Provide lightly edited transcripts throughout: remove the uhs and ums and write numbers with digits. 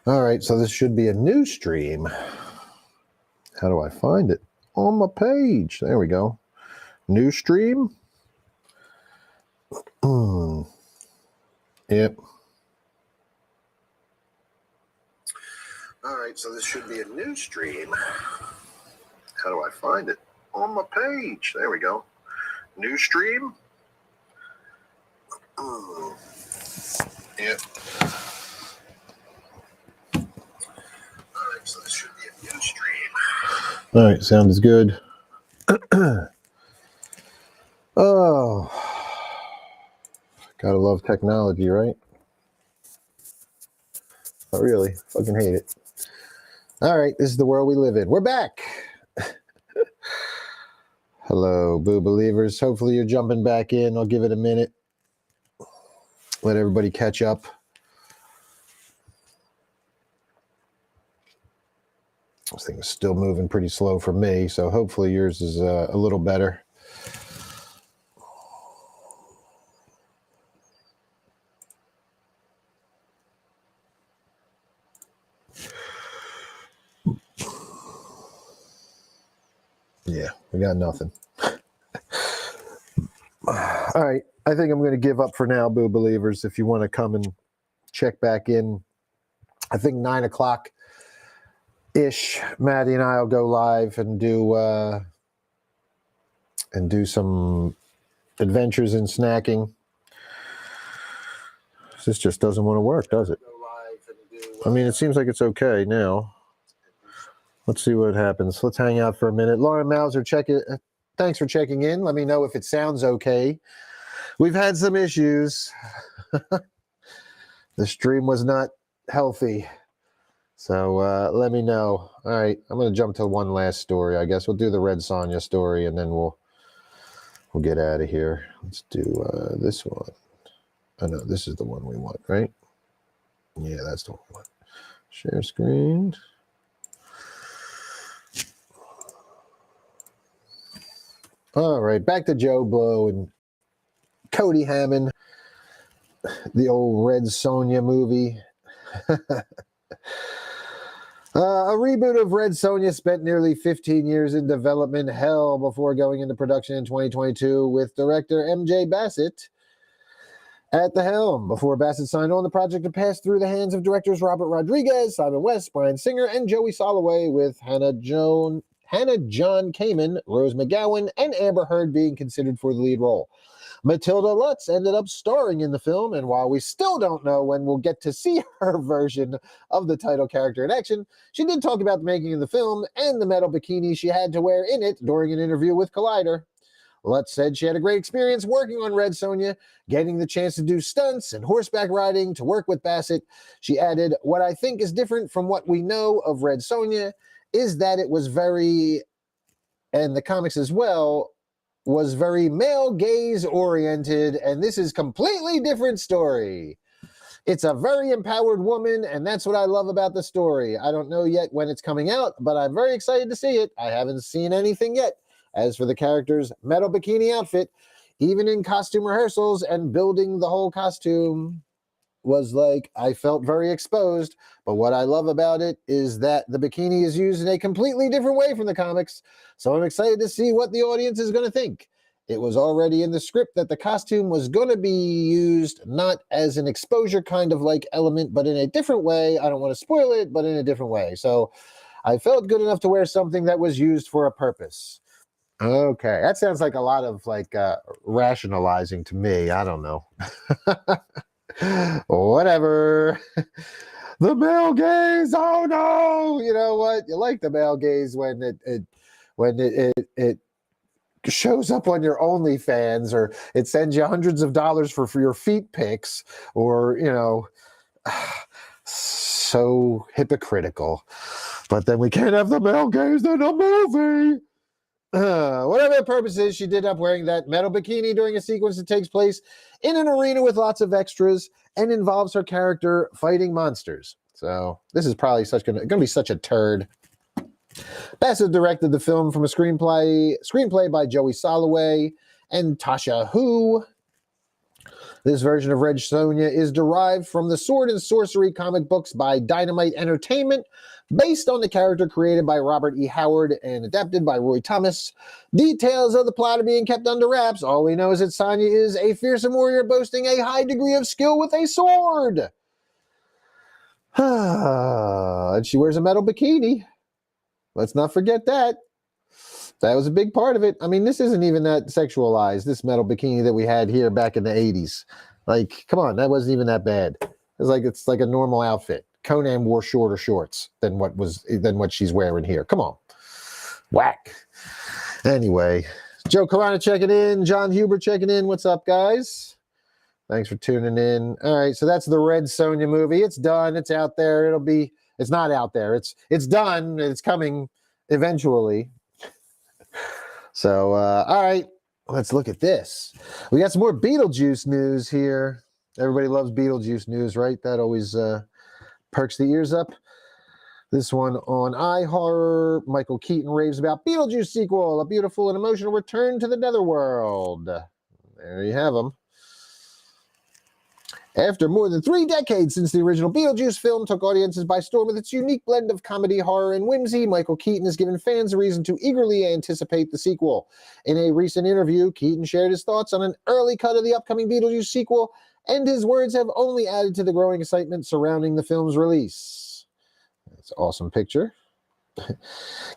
All right, so this should be a new stream. How do I find it? On my page. There we go. New stream. Yep. All right, so this should be a new stream. How do I find it? On my page. There we go. New stream. Yep. All right, so this should be a new stream. All right, sound is good. Oh, gotta love technology, right? I really fucking hate it. All right, this is the world we live in. We're back. Hello, Boo Believers. Hopefully you're jumping back in. I'll give it a minute. Let everybody catch up. This thing is still moving pretty slow for me, so hopefully yours is a little better. Yeah, we got nothing. All right, I think I'm going to give up for now, Boo Believers. If you want to come and check back in, I think 9 o'clock-ish, Maddie and I will go live and do some adventures in snacking. This just doesn't want to work, does it? I mean, it seems like it's okay now. Let's see what happens. Let's hang out for a minute. Lauren Mauser, thanks for checking in. Let me know if it sounds okay. We've had some issues. The stream was not healthy. So let me know. All right, I'm going to jump to one last story. I guess we'll do the Red Sonja story, and then we'll get out of here. Let's do this one. Oh, no, this is the one we want, right? Yeah, that's the one we want. Share screen. All right, back to Joe Blow and Cody Hammond, the old Red Sonja movie. A reboot of Red Sonja spent nearly 15 years in development hell before going into production in 2022 with director MJ Bassett at the helm. Before Bassett signed on, the project had passed through the hands of directors Robert Rodriguez, Simon West, Bryan Singer, and Joey Soloway, with Hannah John Kamen, Rose McGowan, and Amber Heard being considered for the lead role. Matilda Lutz ended up starring in the film, and while we still don't know when we'll get to see her version of the title character in action, she did talk about the making of the film and the metal bikini she had to wear in it during an interview with Collider. Lutz said she had a great experience working on Red Sonja, getting the chance to do stunts and horseback riding, to work with Bassett. She added, "What I think is different from what we know of Red Sonja is that it was very, and the comics as well, was very male gaze oriented, and this is completely different story. It's a very empowered woman, and that's what I love about the story. I don't know yet when it's coming out, but I'm very excited to see it. I haven't seen anything yet. As for the character's metal bikini outfit, even in costume rehearsals and building the whole costume was like, I felt very exposed, but what I love about it is that the bikini is used in a completely different way from the comics, so I'm excited to see what the audience is going to think. It was already in the script that the costume was going to be used not as an exposure kind of like element, but in a different way. I don't want to spoil it, but in a different way. So I felt good enough to wear something that was used for a purpose." Okay, that sounds like a lot of like rationalizing to me. I don't know. Whatever. The male gaze. Oh no! You know what? You like the male gaze when it shows up on your OnlyFans, or it sends you hundreds of dollars for your feet pics, or so hypocritical. But then we can't have the male gaze in a movie. Whatever the purpose is, she did up wearing that metal bikini during a sequence that takes place in an arena with lots of extras and involves her character fighting monsters. So this is probably going to be such a turd. Bassett directed the film from a screenplay by Joey Soloway and Tasha Hu. This version of Red Sonja is derived from the Sword and Sorcery comic books by Dynamite Entertainment, based on the character created by Robert E. Howard and adapted by Roy Thomas. Details of the plot are being kept under wraps. All we know is that Sonja is a fearsome warrior boasting a high degree of skill with a sword. And she wears a metal bikini. Let's not forget that. That was a big part of it. I mean, this isn't even that sexualized, this metal bikini that we had here back in the 80s. Like, come on, that wasn't even that bad. It's like a normal outfit. Conan wore shorter shorts than what she's wearing here. Come on. Whack. Anyway, Joe Carana checking in, John Huber checking in. What's up, guys? Thanks for tuning in. All right, so that's the Red Sonja movie. It's done. It's out there. It's not out there. It's done. It's coming eventually. So, all right, let's look at this. We got some more Beetlejuice news here. Everybody loves Beetlejuice news, right? That always perks the ears up. This one on iHorror. Michael Keaton raves about Beetlejuice sequel, a beautiful and emotional return to the netherworld. There you have them. After more than 3 decades since the original Beetlejuice film took audiences by storm with its unique blend of comedy, horror, and whimsy, Michael Keaton has given fans a reason to eagerly anticipate the sequel. In a recent interview, Keaton shared his thoughts on an early cut of the upcoming Beetlejuice sequel, and his words have only added to the growing excitement surrounding the film's release. That's an awesome picture.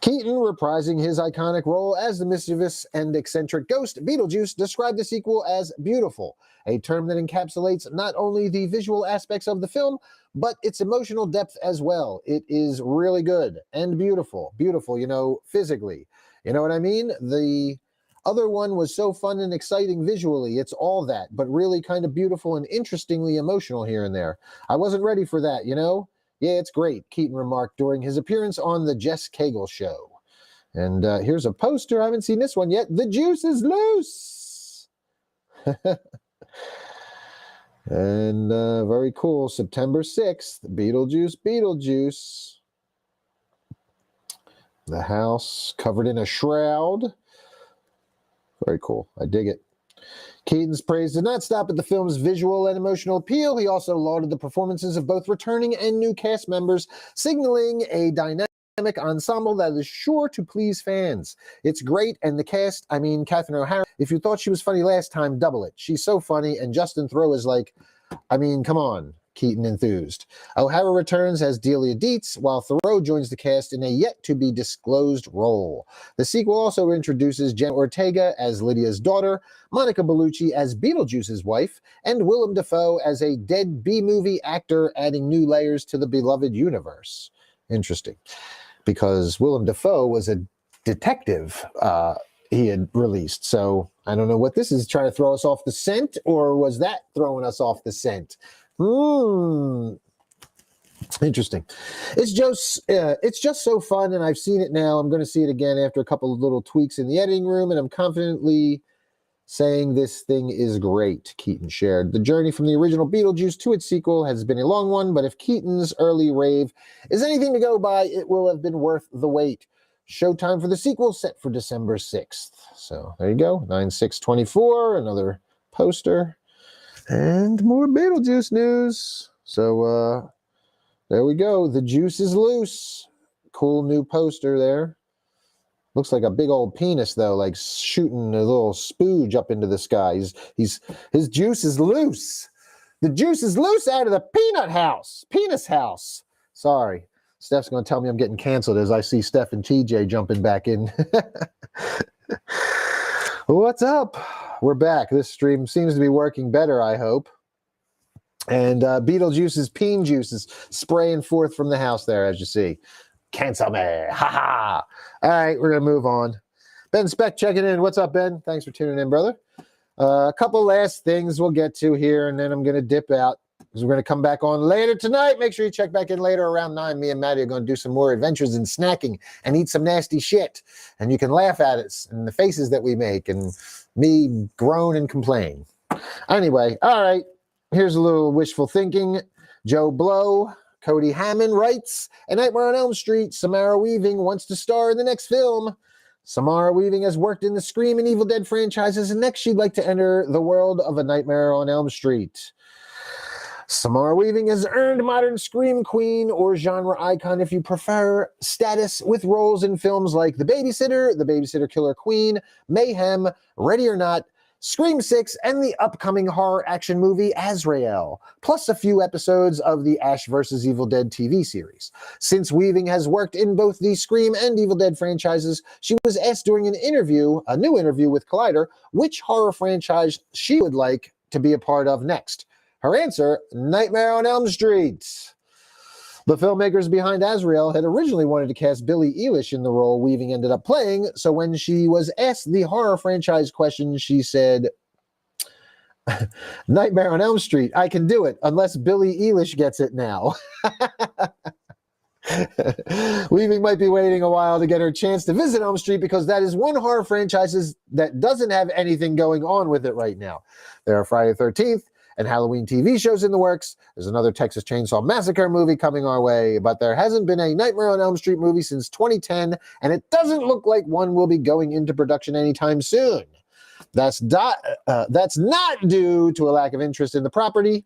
Keaton, reprising his iconic role as the mischievous and eccentric ghost Beetlejuice, described the sequel as beautiful, a term that encapsulates not only the visual aspects of the film, but its emotional depth as well. It is really good and beautiful. Beautiful, physically. You know what I mean? The other one was so fun and exciting visually. It's all that, but really kind of beautiful and interestingly emotional here and there. I wasn't ready for that, Yeah, it's great, Keaton remarked during his appearance on the Jess Cagle Show. And here's a poster. I haven't seen this one yet. The juice is loose. And very cool. September 6th, Beetlejuice. The house covered in a shroud. Very cool. I dig it. Keaton's praise did not stop at the film's visual and emotional appeal. He also lauded the performances of both returning and new cast members, signaling a dynamic ensemble that is sure to please fans. It's great, and the cast, Catherine O'Hara, if you thought she was funny last time, double it. She's so funny, and Justin Theroux is like, come on, Keaton enthused. O'Hara returns as Delia Dietz, while Theroux joins the cast in a yet-to-be-disclosed role. The sequel also introduces Jenna Ortega as Lydia's daughter, Monica Bellucci as Beetlejuice's wife, and Willem Dafoe as a dead B-movie actor, adding new layers to the beloved universe. Interesting. Because Willem Dafoe was a detective he had released. So I don't know what this is, trying to throw us off the scent, or was that throwing us off the scent? Interesting. It's just so fun, and I've seen it now. I'm going to see it again after a couple of little tweaks in the editing room, and I'm confidently saying this thing is great, Keaton shared. The journey from the original Beetlejuice to its sequel has been a long one, but if Keaton's early rave is anything to go by, it will have been worth the wait. Showtime for the sequel set for December 6th. So there you go, 9/6/24, another poster, and more Beetlejuice news. So there we go. The juice is loose. Cool new poster there. Looks like a big old penis, though, like shooting a little spooge up into the sky. His juice is loose. The juice is loose out of the penis house. Sorry. Steph's going to tell me I'm getting canceled as I see Steph and TJ jumping back in. What's up? We're back. This stream seems to be working better, I hope. And Beetlejuice's peen juice is spraying forth from the house there, as you see. Cancel me. Ha ha. All right, we're going to move on. Ben Speck checking in. What's up, Ben? Thanks for tuning in, brother. A couple last things we'll get to here, and then I'm going to dip out because we're going to come back on later tonight. Make sure you check back in later around 9. Me and Maddie are going to do some more adventures in snacking and eat some nasty shit. And you can laugh at us and the faces that we make and me groan and complain. Anyway, all right. Here's a little wishful thinking. Joe Blow. Cody Hammond writes, A Nightmare on Elm Street, Samara Weaving wants to star in the next film. Samara Weaving has worked in the Scream and Evil Dead franchises, and next she'd like to enter the world of A Nightmare on Elm Street. Samara Weaving has earned modern Scream Queen, or genre icon if you prefer, status with roles in films like The Babysitter Killer Queen, Mayhem, Ready or Not, Scream 6, and the upcoming horror action movie Azrael, plus a few episodes of the Ash vs. Evil Dead TV series. Since Weaving has worked in both the Scream and Evil Dead franchises, she was asked during a new interview with Collider, which horror franchise she would like to be a part of next. Her answer, Nightmare on Elm Street. The filmmakers behind Azrael had originally wanted to cast Billie Eilish in the role Weaving ended up playing, so when she was asked the horror franchise question, she said, Nightmare on Elm Street, I can do it, unless Billie Eilish gets it now. Weaving might be waiting a while to get her chance to visit Elm Street because that is one horror franchise that doesn't have anything going on with it right now. There are Friday the 13th, and Halloween TV shows in the works. There's another Texas Chainsaw Massacre movie coming our way, but there hasn't been a Nightmare on Elm Street movie since 2010, and it doesn't look like one will be going into production anytime soon. That's not due to a lack of interest in the property.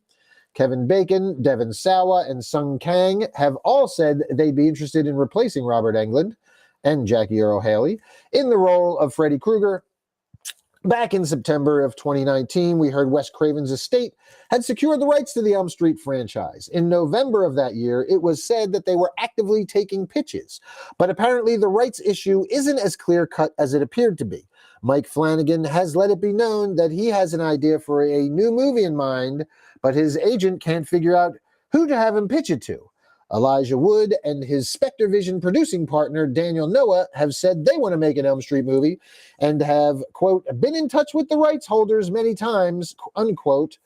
Kevin Bacon, Devin Sawa, and Sung Kang have all said they'd be interested in replacing Robert Englund and Jackie Earle Haley in the role of Freddy Krueger. Back in September of 2019, we heard Wes Craven's estate had secured the rights to the Elm Street franchise. In November of that year, it was said that they were actively taking pitches, but apparently the rights issue isn't as clear-cut as it appeared to be. Mike Flanagan has let it be known that he has an idea for a new movie in mind, but his agent can't figure out who to have him pitch it to. Elijah Wood and his Spectre Vision producing partner, Daniel Noah, have said they want to make an Elm Street movie and have, quote, been in touch with the rights holders many times, unquote,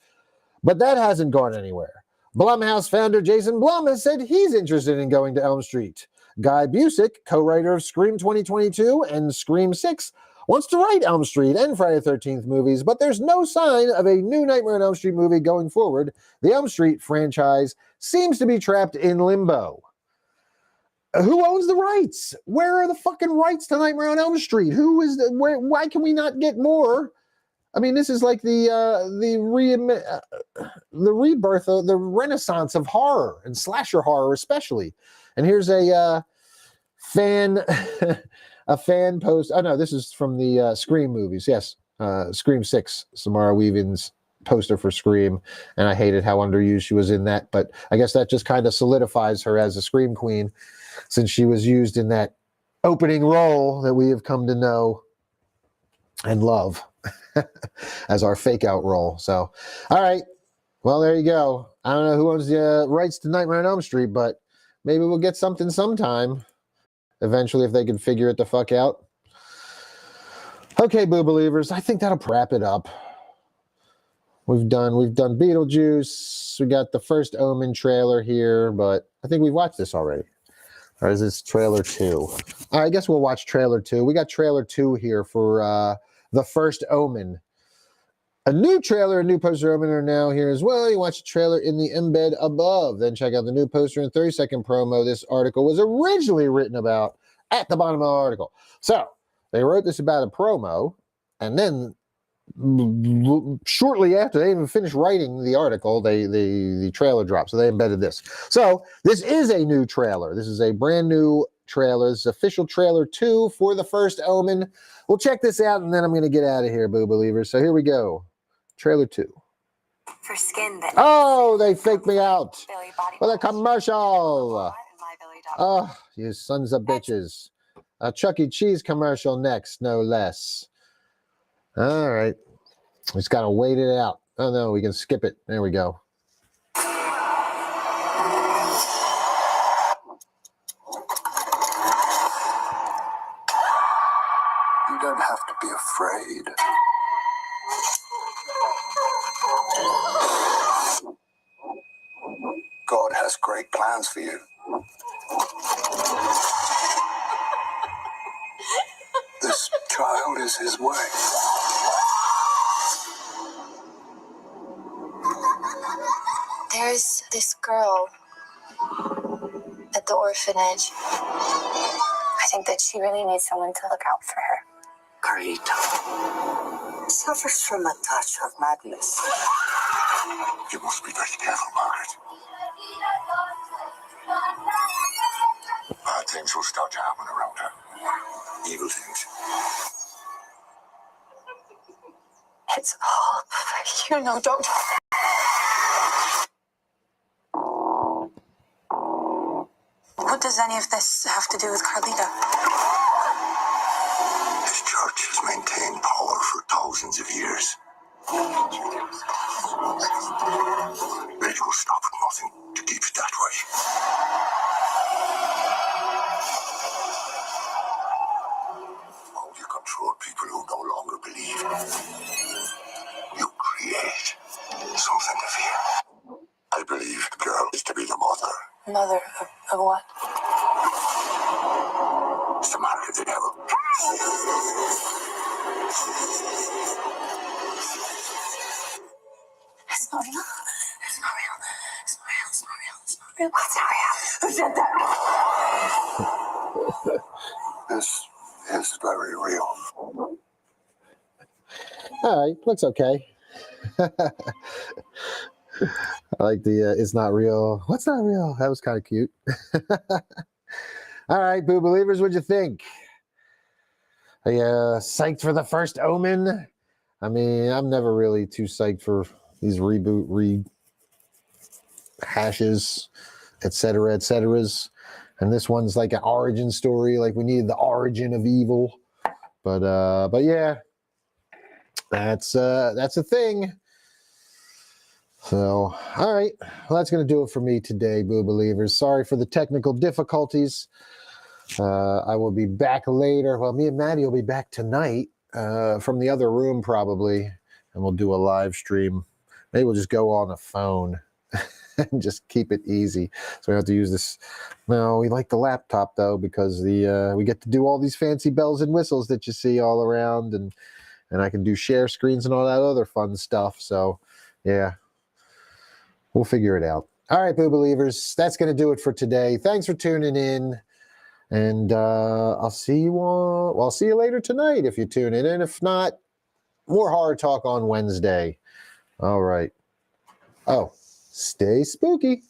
but that hasn't gone anywhere. Blumhouse founder Jason Blum has said he's interested in going to Elm Street. Guy Busick, co-writer of Scream 2022 and Scream 6, wants to write Elm Street and Friday the 13th movies, but there's no sign of a new Nightmare on Elm Street movie going forward. The Elm Street franchise seems to be trapped in limbo. Who owns the rights? Where are the fucking rights to Nightmare on Elm Street? Why can we not get more? I mean, this is like the rebirth of the renaissance of horror and slasher horror, especially. And here's a fan post. Oh no, this is from the Scream movies. Yes, Scream 6. Samara Weaving's poster for Scream, and I hated how underused she was in that, but I guess that just kind of solidifies her as a Scream queen, since she was used in that opening role that we have come to know and love as our fake out role. So, all right, well, there you go. I don't know who owns the rights to Nightmare on Elm Street, but maybe we'll get something sometime eventually if they can figure it the fuck out. Okay, Boo Believers, I think that'll wrap it up. We've done Beetlejuice. We got the first Omen trailer here, but I think we've watched this already. Or is this trailer 2? All right, I guess we'll watch trailer 2. We got trailer 2 here for the first Omen. A new trailer and new poster Omen are now here as well. You watch the trailer in the embed above. Then check out the new poster and 30-second promo this article was originally written about at the bottom of the article. So they wrote this about a promo, and then shortly after they even finished writing the article, the trailer dropped. So they embedded this. So this is a new trailer. This is a brand new trailer. This is official trailer 2 for the first Omen. We'll check this out, and then I'm going to get out of here, Boo Believers. So here we go. Trailer 2. For skin that they faked me out with a commercial. Oh, you sons of bitches. A Chuck E. Cheese commercial next, no less. All right. We just got to wait it out. Oh, no, we can skip it. There we go. You don't have to be afraid. God has great plans for you. This child is his way. there's this girl at the orphanage. I think that she really needs someone to look out for her. Carlito suffers from a touch of madness. You must be very careful, Margaret. Bad things will start to happen around her. Evil things. It's all for you, no, don't. What does any of this have to do with Carlita? This church has maintained power for thousands of years. It will stop at nothing to keep it that way. How do you control people who no longer believe? You create something to fear. I believe the girl is to be the mother. Mother of what? It's the mark of the devil. It's not real. It's not real. It's not real. It's not real. It's not real. What's not real? Who said that? This is very real. All right, looks okay. I like the it's not real. What's not real? That was kind of cute. All right, Boo Believers, what'd you think? Are you psyched for the first Omen? I mean, I'm never really too psyched for these reboot rehashes, etc., etc.s. And this one's like an origin story. Like we needed the origin of evil. But yeah, that's a thing. So, all right. Well, that's going to do it for me today, Boo Believers. Sorry for the technical difficulties. I will be back later. Well, me and Maddie will be back tonight from the other room probably, and we'll do a live stream. Maybe we'll just go on a phone and just keep it easy. So we have to use this. No, we like the laptop though because we get to do all these fancy bells and whistles that you see all around, and I can do share screens and all that other fun stuff. So, yeah. We'll figure it out. All right, Boo Believers, that's going to do it for today. Thanks for tuning in, and I'll see you all. Well, I'll see you later tonight if you tune in, and if not, more horror talk on Wednesday. All right. Oh, stay spooky.